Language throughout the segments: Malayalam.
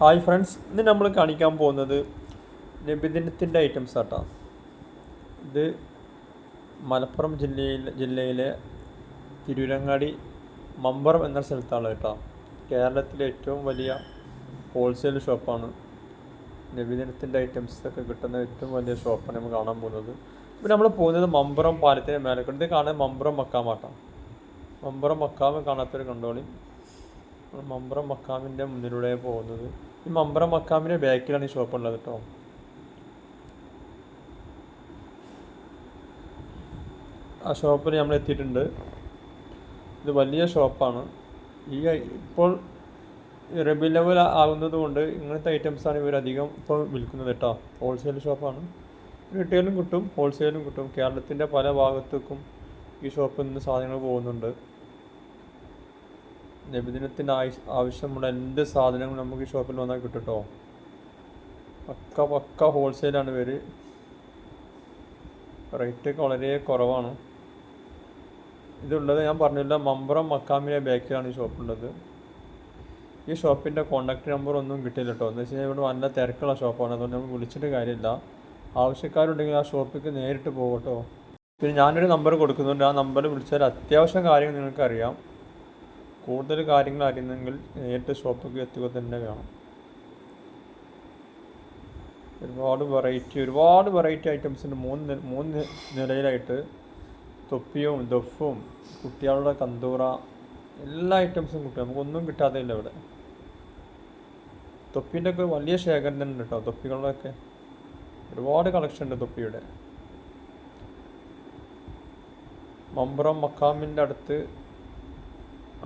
ഹായ് ഫ്രണ്ട്സ്, ഇന്ന് നമ്മൾ കാണിക്കാൻ പോകുന്നത് നബിദിനത്തിൻ്റെ ഐറ്റംസ് ആട്ടോ. ഇത് മലപ്പുറം ജില്ലയിലെ തിരൂരങ്ങാടി മമ്പറം എന്ന സ്ഥലത്താണ് കേട്ടോ. കേരളത്തിലെ ഏറ്റവും വലിയ ഹോൾസെയിൽ ഷോപ്പാണ്. നബിദിനത്തിൻ്റെ ഐറ്റംസൊക്കെ കിട്ടുന്ന ഏറ്റവും വലിയ ഷോപ്പാണ് നമ്മൾ കാണാൻ പോകുന്നത്. ഇപ്പോൾ നമ്മൾ പോകുന്നത് മമ്പറം പാലത്തിന് മേലെക്കൊണ്ട്. ഇത് കാണാൻ മമ്പറം മക്കാമാട്ടോ. മമ്പറം മക്കാമ് കാണാത്തൊരു കണ്ടോളി. മമ്പറം മക്കാമിൻ്റെ മുന്നിലൂടെ പോകുന്നത്. ഈ മമ്പറം മക്കാമിൻ്റെ ബാക്കിലാണ് ഈ ഷോപ്പ് ഉള്ളത് കേട്ടോ. ആ ഷോപ്പിൽ നമ്മൾ എത്തിയിട്ടുണ്ട്. ഇത് വലിയ ഷോപ്പാണ്. ഇപ്പോൾ റബി ലെവൽ ആകുന്നത് കൊണ്ട് ഇങ്ങനത്തെ ഐറ്റംസാണ് ഇവരധികം ഇപ്പോൾ വിൽക്കുന്നത് കേട്ടോ. ഹോൾസെയിൽ ഷോപ്പാണ്. റീറ്റെയിലും കിട്ടും, ഹോൾസെയിലും കിട്ടും. കേരളത്തിൻ്റെ പല ഭാഗത്തേക്കും ഈ ഷോപ്പിൽ നിന്ന് സാധനങ്ങൾ പോകുന്നുണ്ട്. നബിദിനത്തിന് ആവശ്യമുള്ള എന്ത് സാധനങ്ങളും നമുക്ക് ഈ ഷോപ്പിൽ വന്നാൽ കിട്ടും കേട്ടോ. പക്ക ഹോൾസെയിലാണ് ഇവർ. റേറ്റൊക്കെ വളരെ കുറവാണ്. ഇതുള്ളത് ഞാൻ പറഞ്ഞില്ല, മമ്പറം മക്കാമിലെ ബാക്കിലാണ് ഈ ഷോപ്പുള്ളത്. ഈ ഷോപ്പിൻ്റെ കോൺടാക്ട് നമ്പർ ഒന്നും കിട്ടില്ല കേട്ടോ. എന്ന് വെച്ച് കഴിഞ്ഞാൽ ഇവിടെ നല്ല തിരക്കുള്ള ഷോപ്പാണ്. അതുകൊണ്ട് നമ്മൾ വിളിച്ചിട്ട് കാര്യമില്ല. ആവശ്യക്കാരുണ്ടെങ്കിൽ ആ ഷോപ്പിലേക്ക് നേരിട്ട് പോകട്ടോ. പിന്നെ ഞാനൊരു നമ്പർ കൊടുക്കുന്നുണ്ട്. ആ നമ്പറിൽ വിളിച്ചാൽ അത്യാവശ്യം കാര്യങ്ങൾ നിങ്ങൾക്കറിയാം. കൂടുതൽ കാര്യങ്ങൾ അറിയുന്നെങ്കിൽ നേരിട്ട് ഷോപ്പിലേക്ക് എത്തുക തന്നെ വേണം. ഒരുപാട് വെറൈറ്റി ഐറ്റംസ് ഉണ്ട്. മൂന്ന് നിലയിലായിട്ട് തൊപ്പിയും ദഫും കുട്ടികളുടെ കന്തൂറ എല്ലാ ഐറ്റംസും കിട്ടും. നമുക്കൊന്നും കിട്ടാതെയില്ല ഇവിടെ. തൊപ്പീൻ്റെ ഒക്കെ വലിയ ശേഖരം തന്നെ ഉണ്ട് കേട്ടോ. തൊപ്പികളുടെയൊക്കെ ഒരുപാട് കളക്ഷൻ ഉണ്ട് തൊപ്പിയുടെ. മമ്പറം മക്കാമിൻ്റെ അടുത്ത്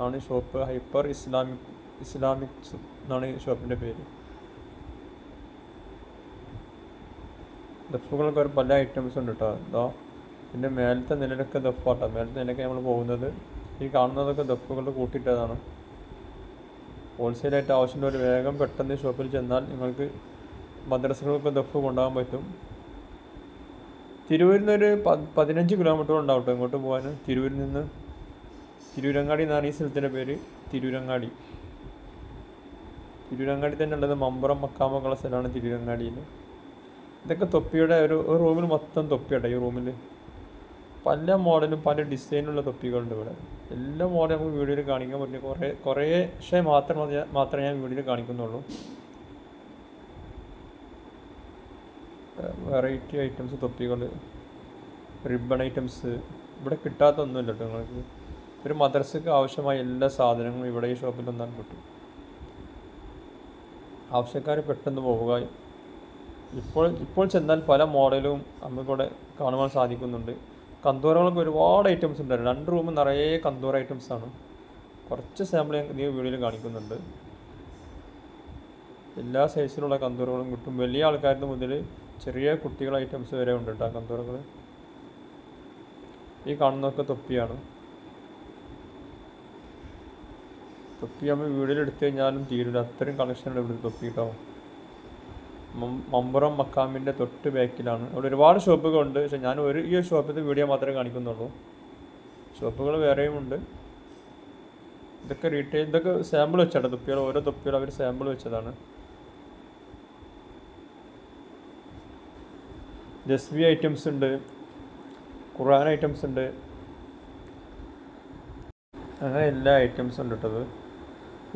ആണ് ഷോപ്പ്. ഹൈപ്പർ ഇസ്ലാമിക്സ് എന്നാണ് ഈ ഷോപ്പിൻ്റെ പേര്. ദഫുകളൊക്കെ ഒരു പല ഐറ്റംസ് ഉണ്ട് കേട്ടോ. അതോ പിന്നെ മേലത്തെ നിലയിലൊക്കെ ദഫാട്ടോ. മേലത്തെ നിലയൊക്കെ നമ്മൾ പോകുന്നത്. ഈ കാണുന്നതൊക്കെ ദഫുകൾ കൂട്ടിയിട്ടതാണ്. ഹോൾസെയിലായിട്ട് ആവശ്യമുള്ളവർ വേഗം പെട്ടെന്ന് ഷോപ്പിൽ ചെന്നാൽ നിങ്ങൾക്ക് മദ്രസകൾക്ക് ദഫ് കൊണ്ടുപോകാൻ പറ്റും. തിരൂരിൽ നിന്നൊരു 15 കിലോമീറ്റർ ഉണ്ടാവും കേട്ടോ ഇങ്ങോട്ട് പോകാൻ. തിരൂരിൽ നിന്ന് തിരൂരങ്ങാടി എന്നാണ് ഈ സ്ഥലത്തിൻ്റെ പേര്. തിരൂരങ്ങാടി തന്നെ ഉള്ളത്. മമ്പറം മക്കാമൊക്കെയുള്ള സ്ഥലമാണ് തിരൂരങ്ങാടിയിൽ. ഇതൊക്കെ തൊപ്പിയുടെ ഒരു റൂമിൽ മൊത്തം തൊപ്പിയാട്ടോ. ഈ റൂമിൽ പല മോഡലും പല ഡിസൈനുള്ള തൊപ്പികളുണ്ട് ഇവിടെ. എല്ലാ മോഡലും നമുക്ക് വീഡിയോയിൽ കാണിക്കാൻ പറ്റില്ല. കുറേശ്ശെ മാത്രമേ ഞാൻ വീഡിയോയിൽ കാണിക്കുന്നുള്ളൂ. വെറൈറ്റി ഐറ്റംസ് തൊപ്പികൾ, റിബൺ ഐറ്റംസ് ഇവിടെ കിട്ടാത്തൊന്നുമില്ല കേട്ടോ. നിങ്ങൾക്ക് ഒരു മദ്രസക്ക് ആവശ്യമായ എല്ലാ സാധനങ്ങളും ഇവിടെ ഈ ഷോപ്പിൽ വന്നാൽ കിട്ടും. ആവശ്യക്കാർ പെട്ടെന്ന് പോവുക. ഇപ്പോൾ ചെന്നാൽ പല മോഡലും നമുക്കിവിടെ കാണുവാൻ സാധിക്കുന്നുണ്ട്. കന്തൂറകളൊക്കെ ഒരുപാട് ഐറ്റംസ് ഉണ്ട്. 2 റൂം നിറയെ കന്തൂറ ഐറ്റംസാണ്. കുറച്ച് സാമ്പിൾ ഞാൻ ഈ വീഡിയോയിൽ കാണിക്കുന്നുണ്ട്. എല്ലാ സൈസിലുള്ള കന്തൂറകളും കിട്ടും. വലിയ ആൾക്കാരുടെ മുതൽ ചെറിയ കുട്ടികൾ ഐറ്റംസ് വരെ ഉണ്ട് കേട്ടോ കന്തൂറകൾ. ഈ കാണുന്നതൊക്കെ തൊപ്പിയാണ്. തൊപ്പി നമ്മൾ വീഡിയോയിൽ എടുത്തു കഴിഞ്ഞാലും തീരില്ല, അത്രയും കളക്ഷനുണ്ട് ഇവിടെ തൊപ്പി കേട്ടോ. മമ്പറം മക്കാമിൻ്റെ തൊട്ട് ബാക്കിലാണ്. അവിടെ ഒരുപാട് ഷോപ്പുകളുണ്ട്. പക്ഷെ ഞാൻ ഈ ഷോപ്പിൻ്റെ വീഡിയോ മാത്രമേ കാണിക്കുന്നുള്ളൂ. ഷോപ്പുകൾ വേറെയും ഉണ്ട്. ഇതൊക്കെ റീറ്റെയിൽ, ഇതൊക്കെ സാമ്പിൾ വെച്ചാണ് തൊപ്പികൾ. ഓരോ തൊപ്പികൾ അവർ സാമ്പിൾ വെച്ചതാണ്. ജസ്ബി ഐറ്റംസ് ഉണ്ട്, ഖുർആൻ ഐറ്റംസ് ഉണ്ട്, അങ്ങനെ എല്ലാ ഐറ്റംസും ഉണ്ട് കേട്ടത്.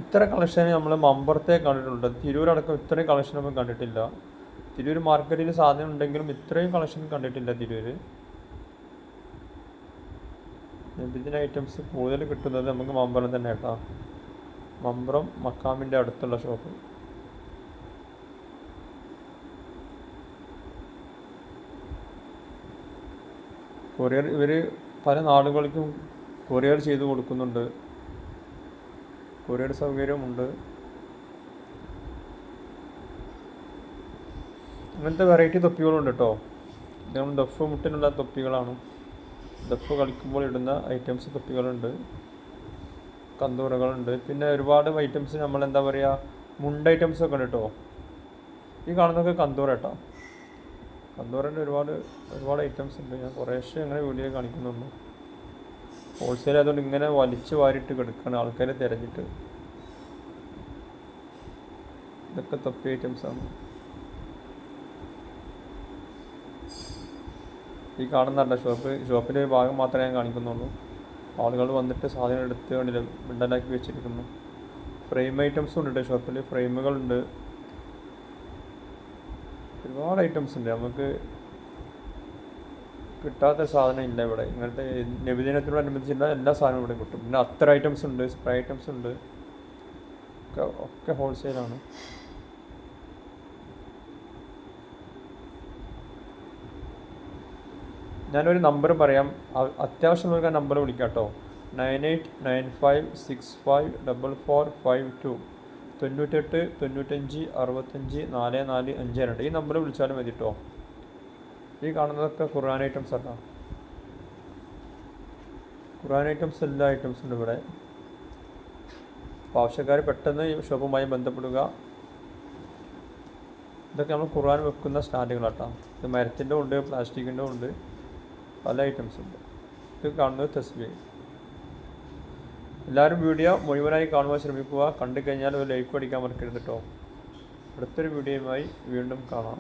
ഇത്ര കളക്ഷൻ നമ്മൾ മമ്പറത്തെ കണ്ടിട്ടുണ്ട്. തിരൂരടക്കം ഇത്രയും കളക്ഷൻ നമ്മൾ കണ്ടിട്ടില്ല. തിരൂർ മാർക്കറ്റിൽ സാധനം ഉണ്ടെങ്കിലും ഇത്രയും കളക്ഷൻ കണ്ടിട്ടില്ല തിരൂർ. നബിദിന ഐറ്റംസ് കൂടുതൽ കിട്ടുന്നത് നമുക്ക് മമ്പറം തന്നെ കേട്ടോ. മമ്പറം മക്കാമിൻ്റെ അടുത്തുള്ള ഷോപ്പ്. ഇവർ പല നാടുകൾക്കും കൊറിയർ ചെയ്ത് കൊടുക്കുന്നുണ്ട്. കൊറിയർ സൗകര്യമുണ്ട്. അങ്ങനത്തെ വെറൈറ്റി തൊപ്പികളുണ്ട് കേട്ടോ. ഇത് നമ്മൾ ദഫ് മുട്ടിനുള്ള തൊപ്പികളാണ്. ദഫ് കളിക്കുമ്പോൾ ഇടുന്ന ഐറ്റംസ് തൊപ്പികളുണ്ട്, കന്തൂറകളുണ്ട്. പിന്നെ ഒരുപാട് ഐറ്റംസ് നമ്മൾ എന്താ പറയുക, മുണ്ട് ഐറ്റംസൊക്കെ ഉണ്ട് കേട്ടോ. ഈ കാണുന്നതൊക്കെ കന്തൂറ കേട്ടോ. കന്തൂറിൻ്റെ ഒരുപാട് ഐറ്റംസ് ഉണ്ട്. ഞാൻ കുറേശ്ശെ അങ്ങനെ വീഡിയോ കാണിക്കുന്നുള്ളൂ. ഹോൾസെയിൽ ആയതുകൊണ്ട് ഇങ്ങനെ വലിച്ചു വാരിയിട്ട് കിടക്കുകയാണ് ആൾക്കാരെ തിരഞ്ഞിട്ട്. ഇതൊക്കെ തൊപ്പി ഐറ്റംസാണ്. ഈ കാണുന്നതല്ല ഷോപ്പിൻ്റെ ഒരു ഭാഗം മാത്രമേ ഞാൻ കാണിക്കുന്നുള്ളൂ. ആളുകൾ വന്നിട്ട് സാധനം എടുത്ത് കണ്ടില്ല ബണ്ടലാക്കി വെച്ചിരിക്കുന്നു. ഫ്രെയിം ഐറ്റംസും ഉണ്ട് ഷോപ്പിൽ. ഫ്രെയിമുകളുണ്ട്, ഒരുപാട് ഐറ്റംസ് ഉണ്ട്. നമുക്ക് കിട്ടാത്ത സാധനം ഇല്ല ഇവിടെ. ഇങ്ങനത്തെ നബിദിനത്തിനോടനുബന്ധിച്ചുള്ള എല്ലാ സാധനവും ഇവിടെ കിട്ടും. പിന്നെ അത്തർ ഐറ്റംസ് ഉണ്ട്, സ്പ്രേ ഐറ്റംസ് ഉണ്ട്, ഒക്കെ ഹോൾസെയിലാണ്. ഞാനൊരു നമ്പർ പറയാം, അത്യാവശ്യം നമുക്ക് ആ നമ്പർ വിളിക്കാം കേട്ടോ. 9895654452 98 95 65 4452. ഈ നമ്പർ വിളിച്ചാലും മതി കേട്ടോ. ഈ കാണുന്നതൊക്കെ ഖുർആൻ ഐറ്റംസ് ആണ്. ഖുർആൻ ഐറ്റംസ് എല്ലാ ഐറ്റംസും ഉണ്ട് ഇവിടെ. അപ്പോൾ ആവശ്യക്കാർ പെട്ടെന്ന് ഈ ഷോപ്പുമായി ബന്ധപ്പെടുക. ഇതൊക്കെ നമ്മൾ ഖുർആൻ വെക്കുന്ന സ്റ്റാൻഡുകളാട്ടോ. ഇത് മരത്തിൻ്റെ ഉണ്ട്, പ്ലാസ്റ്റിക്കിൻ്റെ ഉണ്ട്, പല ഐറ്റംസ് ഉണ്ട്. ഇത് കാണുന്നത് തസ്ബീഹ്. എല്ലാവരും വീഡിയോ മുഴുവനായി കാണുവാൻ ശ്രമിക്കുക. കണ്ടു കഴിഞ്ഞാൽ ഒരു ലൈക്ക് അടിക്കാൻ മറക്കരുത് കേട്ടോ. അടുത്തൊരു വീഡിയോയുമായി വീണ്ടും കാണാം.